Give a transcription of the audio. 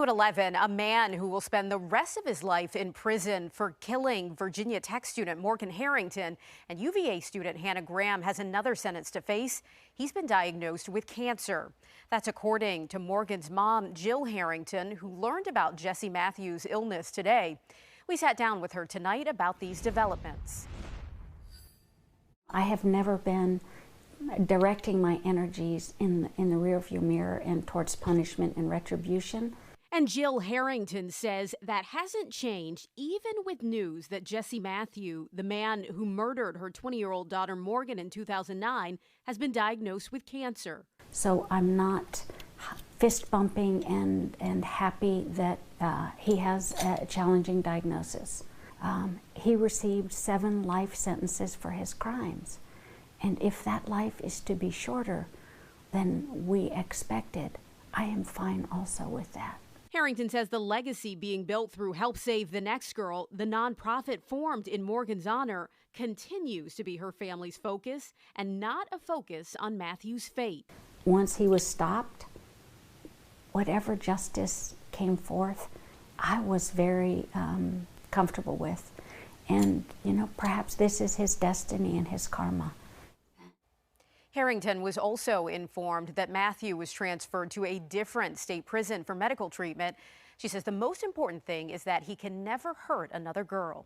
New at 11, a man who will spend the rest of his life in prison for killing Virginia Tech student Morgan Harrington and UVA student Hannah Graham has another sentence to face. He's been diagnosed with cancer. That's according to Morgan's mom, Jill Harrington, who learned about Jesse Matthews' illness today. We sat down with her tonight about these developments. I have never been directing my energies in the rearview mirror and towards punishment and retribution. And Jill Harrington says that hasn't changed even with news that Jesse Matthews, the man who murdered her 20-year-old daughter Morgan in 2009, has been diagnosed with cancer. So I'm not fist bumping and happy that he has a challenging diagnosis. He received 7 life sentences for his crimes. And if that life is to be shorter than we expected, I am fine also with that. Harrington says the legacy being built through Help Save the Next Girl, the nonprofit formed in Morgan's honor, continues to be her family's focus and not a focus on Matthews' fate. Once he was stopped, whatever justice came forth, I was very comfortable with. And, perhaps this is his destiny and his karma. Harrington was also informed that Matthew was transferred to a different state prison for medical treatment. She says the most important thing is that he can never hurt another girl.